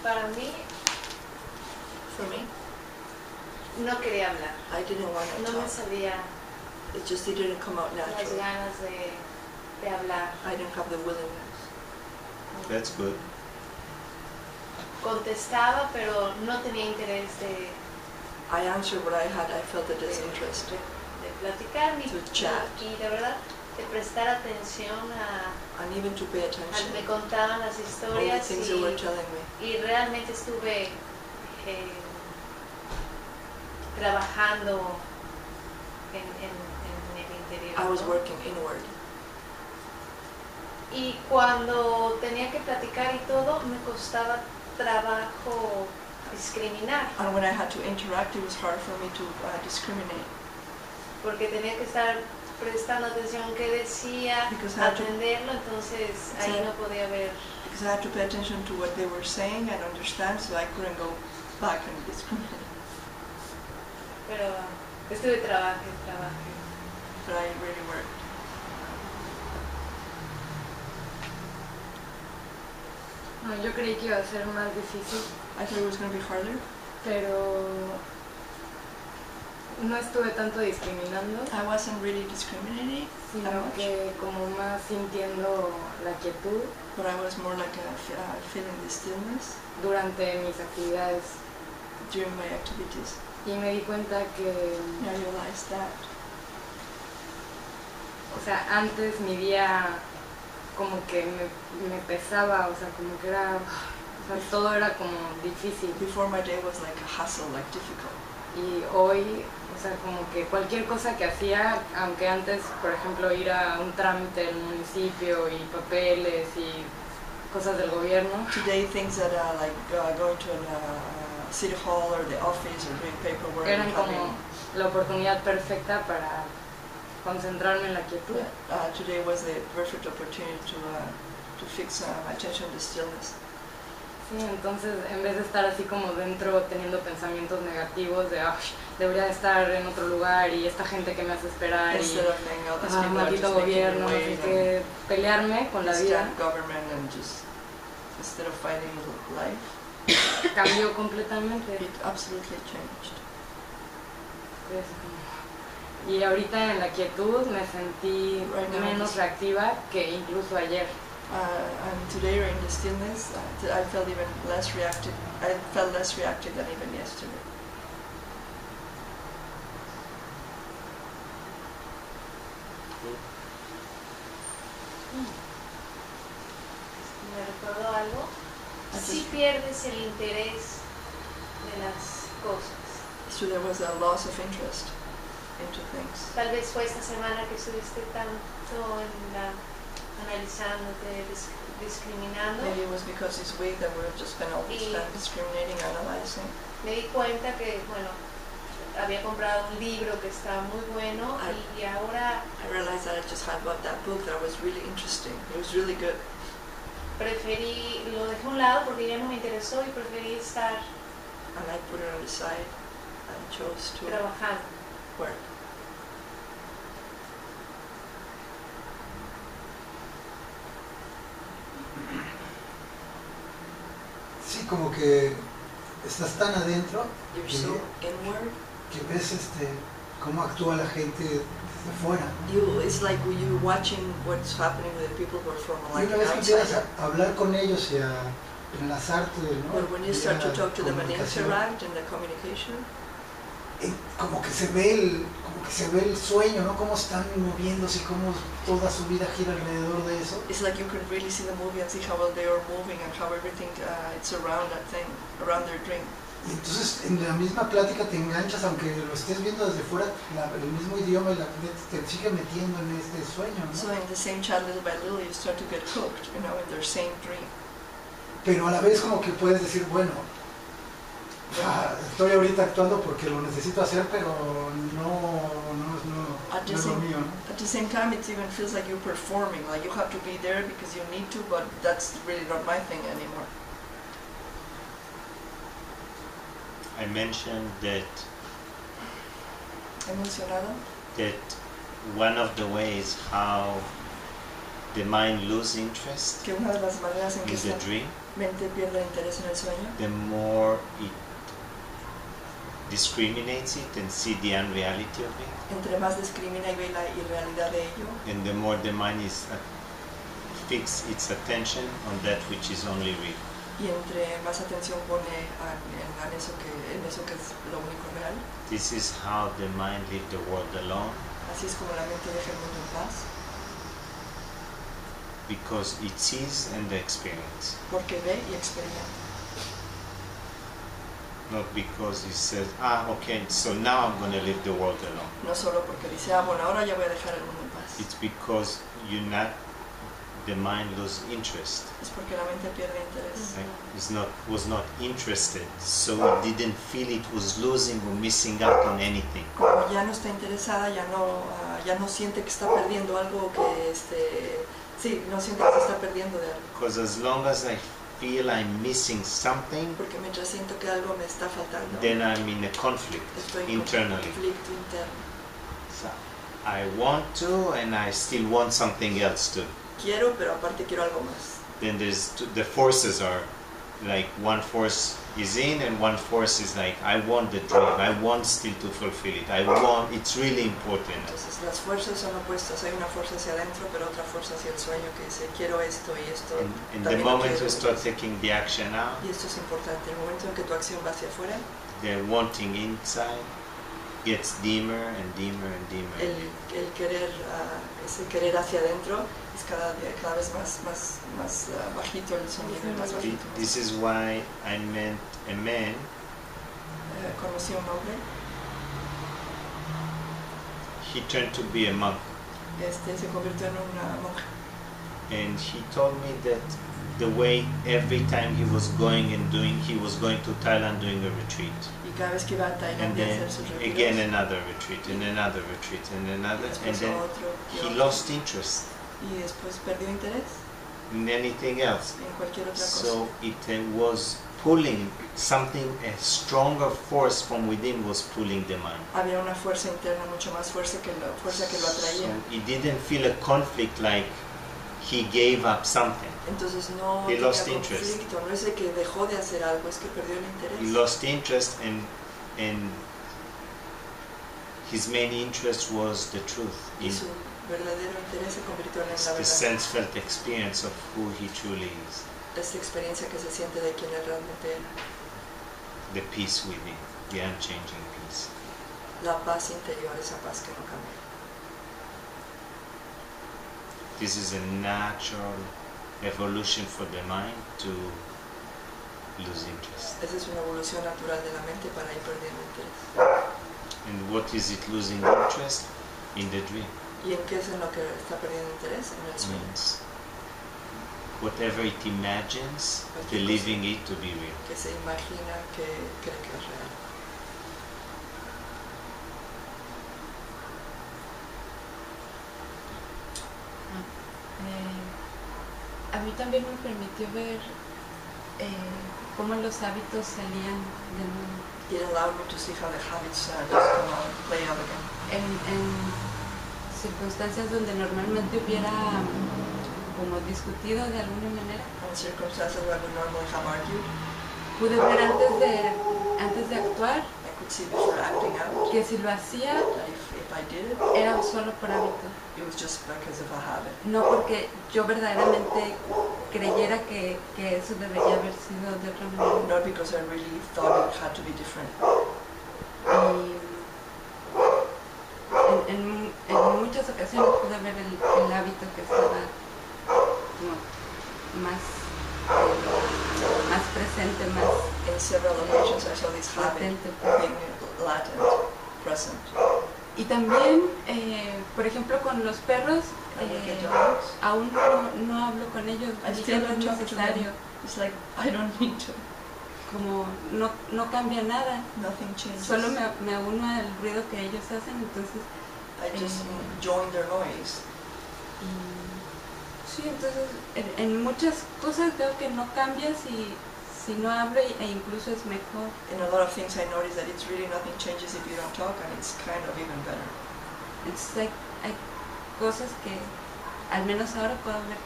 Para mí, For me, no quería hablar. I didn't want to No me talk. salía It just didn't come out las naturally. ganas de hablar. I didn't have the willingness. That's good. Contestaba, pero no tenía interés de I answered what I had. I felt a disinterest. de platicar ni To chat. y de verdad de prestar atención And even to pay a attention. me contaban las All the historias things they were telling me. y realmente estuve trabajando en el interior. I was ¿no? working inward. Y cuando tenía que platicar y todo, me costaba trabajo discriminar, And when I had to interact, it was hard for me to discriminate. porque tenía que estar prestando atención qué decía, Because I had to- atenderlo, entonces ahí no podía ver. Because I had to pay attention to what they were saying and understand, so I couldn't go back and discriminate. Pero estuve trabajé. But I really worked. No, yo creí que iba a ser más difícil, I thought it was going to be harder. pero no estuve tanto discriminando, I wasn't really discriminating, sino que como más sintiendo la quietud but I was more like feeling the stillness durante mis actividades. during my activities. Y me di cuenta que, I realized that. o sea, antes mi día como que me pesaba, o sea, como que era, o sea, todo era como difícil. Before my day was like a hassle, like difficult. Y hoy, o sea, como que cualquier cosa que hacía, aunque antes, por ejemplo, ir a un trámite del municipio y papeles y cosas del gobierno, Today things that like going to a city hall or the office or doing paperwork. eran and como having, la oportunidad perfecta para concentrarme en la quietud. today was the perfect opportunity to fix my attention to stillness. Sí, entonces en vez de estar así como dentro teniendo pensamientos negativos de debería de estar en otro lugar y esta gente que me hace esperar y Instead of thinking, oh, these people are maldito just making me gobierno, no sé wait, qué, pelearme con and la vida, stand government and just instead of fighting life, cambió completamente. it absolutely changed. Es como- Y ahorita en la quietud me sentí Right now, menos reactiva que incluso ayer. And today, in the stillness, I felt even less reactive. I felt less reactive than even yesterday. Me recordó algo. Así. Si pierdes el interés de las cosas. So there was a loss of interest into things. Tal vez fue esta semana que estuviste tanto analizándote, discriminando. Maybe it was because this week that we've just spent all this time discriminating, analyzing. Me di cuenta que, bueno, había comprado un libro que está muy bueno y ahora I realized that I just had bought that book that was really interesting. It was really good. preferí, lo dejé a un lado porque ya no me interesó y preferí estar And I put it on the side and chose to trabajando. work. Sí, como que estás tan adentro You're so inward. que ves cómo actúa la gente desde fuera, ¿no? It's like you're watching what's happening with the people who are from Y like una vez que empiezas outside. a hablar con ellos y a enlazarte, ¿no? But when you start to Vía talk to them and comunicación, interact in the communication, como que se ve el sueño, ¿no? Cómo están moviéndose y cómo toda su vida gira alrededor de eso. it's like you can really see the movie and see how well they are moving and how everything it's around that thing, around their dream. Y entonces en la misma plática te enganchas, aunque lo estés viendo desde fuera, el mismo idioma y la gente te sigue metiendo en este sueño, ¿no? So in the same chat, little by little, you start to get hooked, you know, in their same dream. Pero a la vez como que puedes decir, bueno, estoy ahorita actuando porque lo necesito hacer, pero no es lo mío, ¿no? At the same time, it even feels like you're performing, like you have to be there because you need to, but that's really not my thing anymore. I mentioned that He mencionado that one of the ways how the mind loses interest que una de las maneras en que in the dream mente pierde interés en el sueño, the more it discriminates it and see the unreality of it, entre más discrimina y ve la irrealidad de ello, and the more the mind is fix its attention on that which is only real. y entre más atención pone en eso que es lo único real. This is how the mind leaves the world alone, Así es como la mente deja el mundo en paz, because it sees and experience, porque ve y experimenta. not because it says, okay, so now I'm going to leave the world alone. No solo porque dice, bueno, ahora ya voy a dejar el mundo en paz. It's because the mind loses interest. Es porque la mente pierde interés. Like, was not interested, so it didn't feel it was losing or missing out on anything. Como ya no está interesada, ya no siente que está perdiendo algo, no siente que se está perdiendo de algo. Because as long as I feel I'm missing something, Porque mientras siento que algo me está faltando, then I'm in a conflict estoy en internally. conflicto interno. So I want to, and I still want something else too. Quiero, pero aparte quiero algo más. Then the forces are like, one force is in and one force is like, I want the dream, I want still to fulfill it, it's really important. Entonces las fuerzas son opuestas, hay una fuerza hacia adentro, pero otra fuerza hacia el sueño que dice quiero esto y esto. And the también lo moment quiero. you start taking the action out, Y esto es importante, el momento en que tu acción va hacia afuera, the wanting inside gets dimmer and dimmer and dimmer. el querer, ese querer hacia adentro es cada vez más bajito el sonido, más bajito. This is why I met a man Conocí a un hombre, he turned to be a monk, se convirtió en una monja. and he told me that the way every time he was going to Thailand doing a retreat, Y cada vez que iba a and Tailandia a then hacer sus retiros, again another retreat, and another retreat, and another, and después then otro, y he otro, lost interest y después perdió interés in anything else. en cualquier otra cosa. So it was pulling something, a stronger force from within was pulling the mind. Había una fuerza interna mucho más fuerza que lo atraía. So he didn't feel a conflict like he gave up something. Entonces no He tenía lost interest. conflicto, no es de que dejó de hacer algo, es que perdió el interés. He lost interest, and his main interest was the truth, Y in su verdadero interés se convirtió en la the verdad. sense-felt experience of who he truly is, Esta experiencia que se siente de quien es realmente él. the peace within, the unchanging peace. La paz interior, esa paz que no cambia. This is a natural evolution for the mind to lose interest. Esa es una evolución natural de la mente para ir perdiendo interés. And what is it losing interest? In the dream. ¿Y en qué es en lo que está perdiendo interés? En el sueño. Means whatever it imagines, believing it to be real. Que se imagina que cree que es real. A mí también me permitió ver cómo los hábitos salían del mundo. It allowed me to see how the habits just come out, play out again. En circunstancias donde normalmente hubiera como discutido de alguna manera, In circumstances where I would normally have argued, pude ver antes de actuar I could see before acting out que si lo hacía that if I did it, era solo por hábito, it was just because of a habit. no porque yo verdaderamente creyera que eso debería haber sido de otra manera. Not because I really thought it had to be different. Y en muchas ocasiones pude ver el hábito que estaba como más presente, más In several occasions I saw this habit latente. being latent, present. Y también, por ejemplo, con los perros, And with the dogs, aún no hablo con ellos, I ni still que no don't es talk to them. necesario, It's like, I don't need to. como no cambia nada, Nothing changes. solo me uno al ruido que ellos hacen, entonces, I just join their noise. sí, entonces en muchas cosas veo que no cambia si no hablo e incluso es mejor. In a lot of things I notice that it's really nothing changes if you don't talk, and it's kind of even better. Entonces hay cosas que al menos ahora puedo ver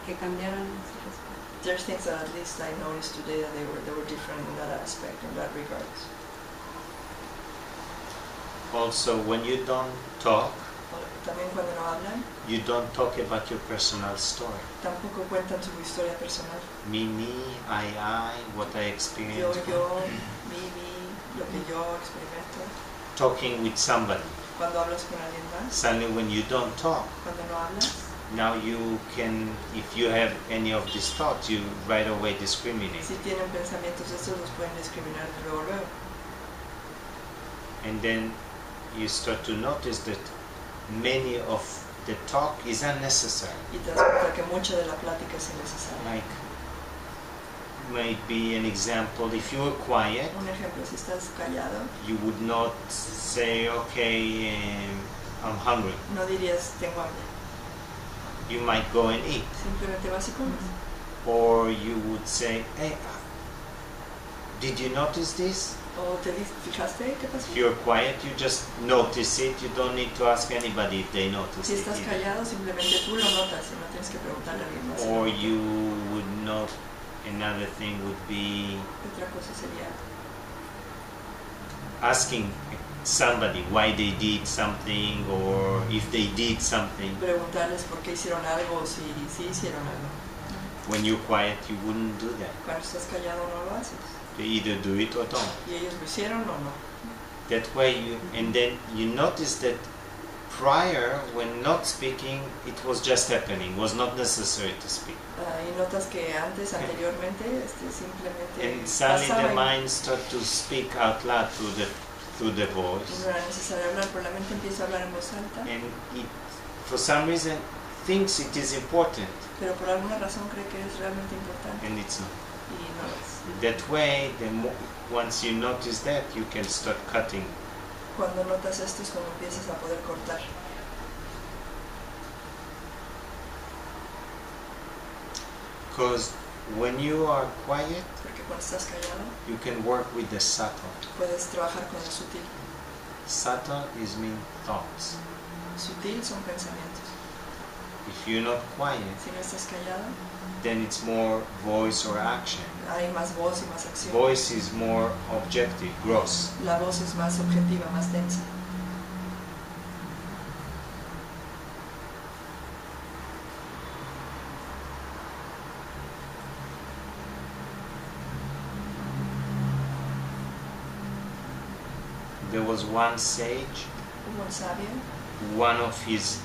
que cambiaron en ese respecto. there's things that at least I noticed today that they were different in that aspect, in that regards. Also, when you don't talk, También cuando no hablan, you don't talk about your personal story. tampoco cuentan su historia personal. Me, I, what I Yo, experienced. mi, lo que yo experimento. Talking with somebody. Cuando hablas con alguien más, Suddenly when you don't talk, cuando no hablas, now you can, if you have any of these thoughts, you right away discriminate. si tienen pensamientos estos los pueden discriminar luego. And then you start to notice that many of the talk is unnecessary. Y te das cuenta que mucha de la plática es innecesaria. Like, might be an example, if you were quiet, Un ejemplo, si estás callado, you would not say, okay, I'm hungry. no dirías tengo hambre. You might go and eat. Simplemente vas y comes. Or you would say, hey, did you notice this? O te fijaste qué pasó. If you're quiet, you just notice it. You don't need to ask anybody if they notice Si it. estás either. callado, simplemente tú lo notas y no tienes que preguntarle a alguien más. Or you would not, another thing would be Otra cosa sería asking somebody why they did something or if they did something. preguntarles por qué hicieron algo o si hicieron algo. When you're quiet, you wouldn't do that. Cuando estás callado no lo haces. You either do it or don't. Y ellos lo hicieron o no. That way you, and then you notice that prior, when not speaking, it was just happening, was not necessary to speak. Y notas que anteriormente, simplemente And suddenly pasaba the y mind starts to speak out loud through the voice. no era necesario hablar, pero la mente empieza a hablar en voz alta, And it, for some reason, thinks it is important, pero por alguna razón cree que es realmente importante and it's not. y no lo es. That way, once you notice that, you can start cutting. Cuando notas esto es cuando empiezas a poder cortar. Because when you are quiet, Porque cuando estás callado you can work with the subtle. puedes trabajar con lo sutil. Subtle is mean thoughts. Sutil son pensamientos. If you're not quiet, Si no estás callado, then it's more voice or action. hay más voz y más acción. Voice is more objective, gross. La voz es más objetiva, más densa. There was one sage, Hubo un sabio, one of his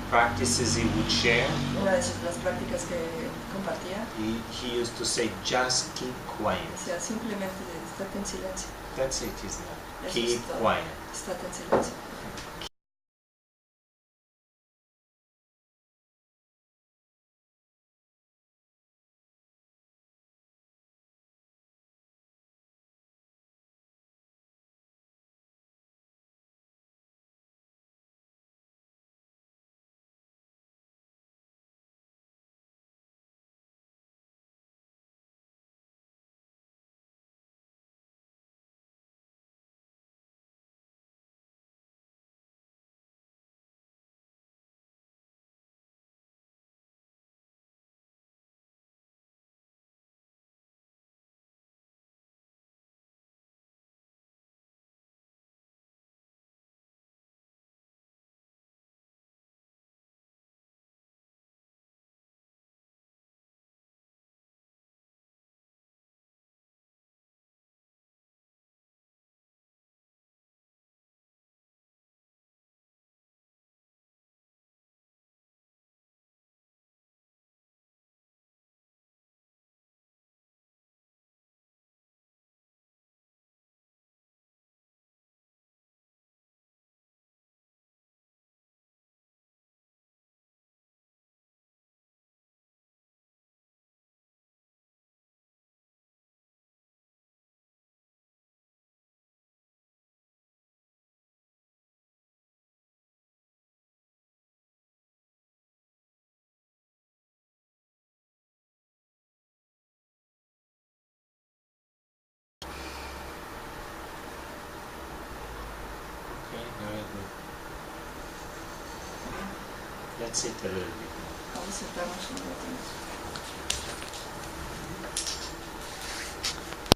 practices he would share, una de las prácticas que compartía, he used to say, just keep quiet. decía simplemente estate en silencio. That's it, isn't it? Eso Keep es todo. quiet. Estate en silencio. Okay, very good. Let's sit a little bit. Vamos a sentarnos un rato.